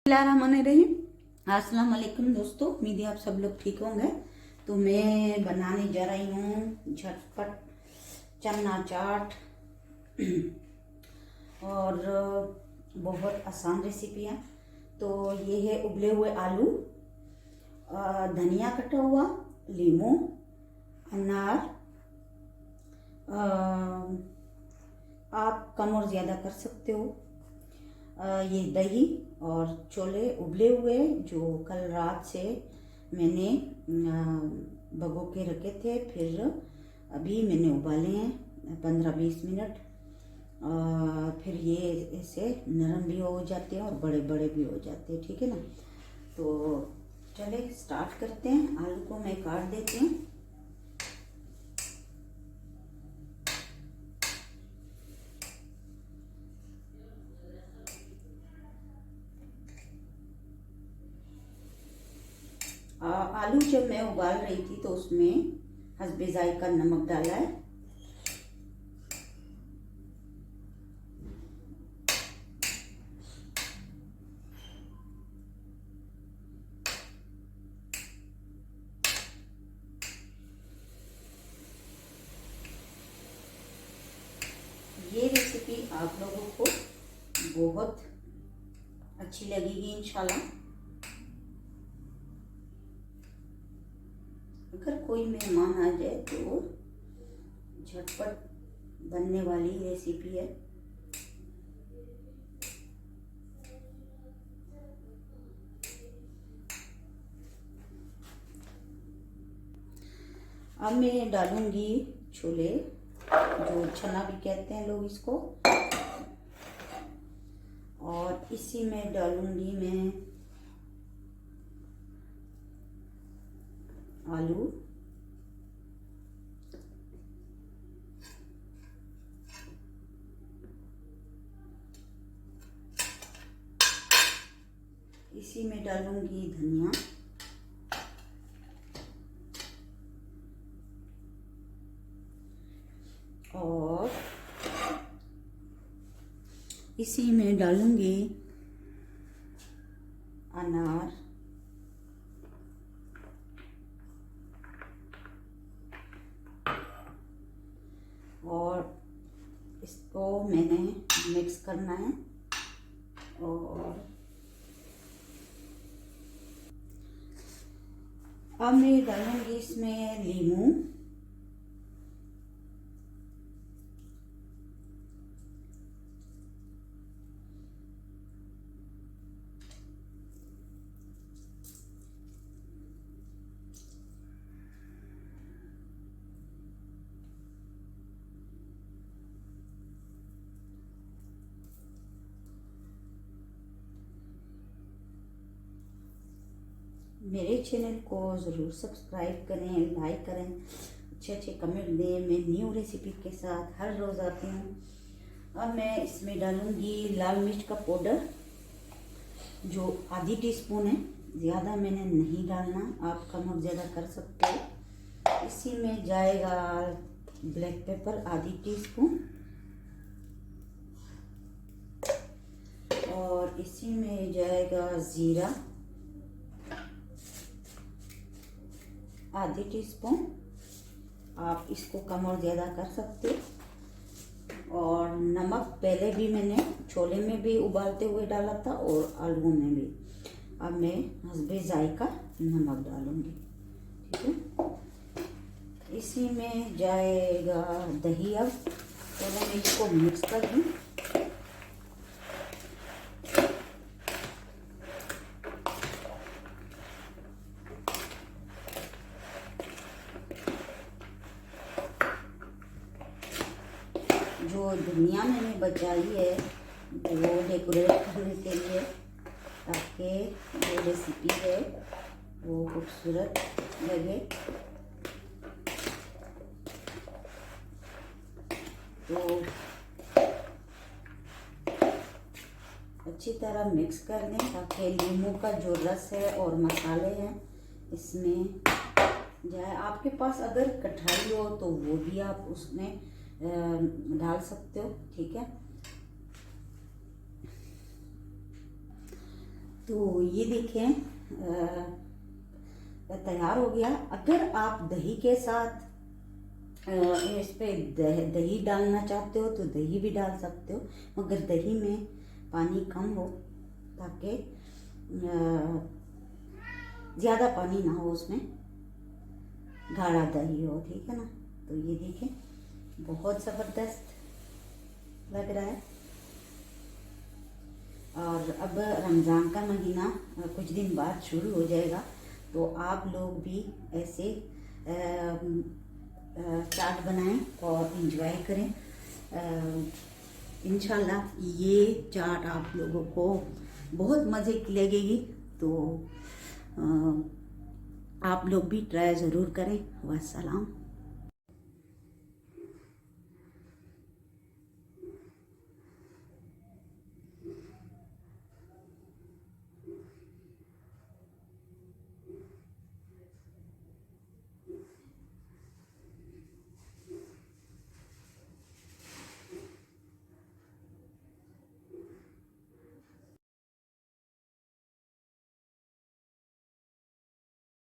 बिस्मिल्लाहिर्रहमानिर्रहीम। अस्सलाम वालेकुम दोस्तों, उम्मीद है आप सब लोग ठीक होंगे। तो मैं बनाने जा रही हूँ झटपट चना चाट और बहुत आसान रेसिपी है। तो ये है उबले हुए आलू, धनिया कटा हुआ, लीमू, अनार, आप कम और ज़्यादा कर सकते हो। ये दही और छोले उबले हुए जो कल रात से मैंने भगो के रखे थे, फिर अभी मैंने उबाले हैं 15-20 मिनट। फिर ये ऐसे नरम भी हो जाते हैं और बड़े बड़े भी हो जाते हैं, ठीक है ना। तो चले स्टार्ट करते हैं। आलू को मैं काट देती हूँ। आलू जब मैं उबाल रही थी तो उसमें हस्बे जायका नमक डाला है। ये रेसिपी आप लोगों को बहुत अच्छी लगेगी इंशाल्लाह। अगर कोई मेहमान आ जाए तो झटपट बनने वाली रेसिपी है। अब मैं डालूंगी छोले, जो चना भी कहते हैं लोग इसको, और इसी में डालूंगी मैं आलू, इसी में डालूंगी धनिया, और इसी में डालूंगी अनार, और इसको मैंने मिक्स करना है। और अब मैं डालूंगी इसमें लीमू, मेरे चैनल को ज़रूर सब्सक्राइब करें, लाइक करें, अच्छे अच्छे कमेंट दें। मैं न्यू रेसिपी के साथ हर रोज़ आती हूँ। अब मैं इसमें डालूँगी लाल मिर्च का पाउडर, जो आधी टीस्पून है, ज़्यादा मैंने नहीं डालना, आप कम और ज़्यादा कर सकते हो। इसी में जाएगा ब्लैक पेपर आधी टीस्पून, और इसी में जाएगा ज़ीरा आधी टीस्पून, आप इसको कम और ज़्यादा कर सकते हो। और नमक पहले भी मैंने छोले में भी उबालते हुए डाला था और आलू में भी। अब मैं हस्बे जायका नमक डालूंगी, ठीक है। इसी में जाएगा दही। अब पहले मैं इसको मिक्स कर दूँ। जो धनिया मैंने बचाई है वो डेकोरेट करने के लिए, ताकि जो रेसिपी है वो खूबसूरत लगे। तो अच्छी तरह मिक्स कर दें ताकि लीमू का जो रस है और मसाले हैं इसमें जाए। आपके पास अगर कढ़ाई हो तो वो भी आप उसमें डाल सकते हो, ठीक है। तो ये देखें तैयार हो गया। अगर आप दही के साथ इस पे दही डालना चाहते हो तो दही भी डाल सकते हो, मगर दही में पानी कम हो ताकि ज़्यादा पानी ना हो उसमें, गाढ़ा दही हो, ठीक है ना। तो ये देखें बहुत ज़बरदस्त लग रहा है। और अब रमज़ान का महीना कुछ दिन बाद शुरू हो जाएगा, तो आप लोग भी ऐसे चाट बनाएं और इंजॉय करें। इंशाल्लाह ये चाट आप लोगों को बहुत मज़े की लगेगी। तो आप लोग भी ट्राई ज़रूर करें। वस्सलाम।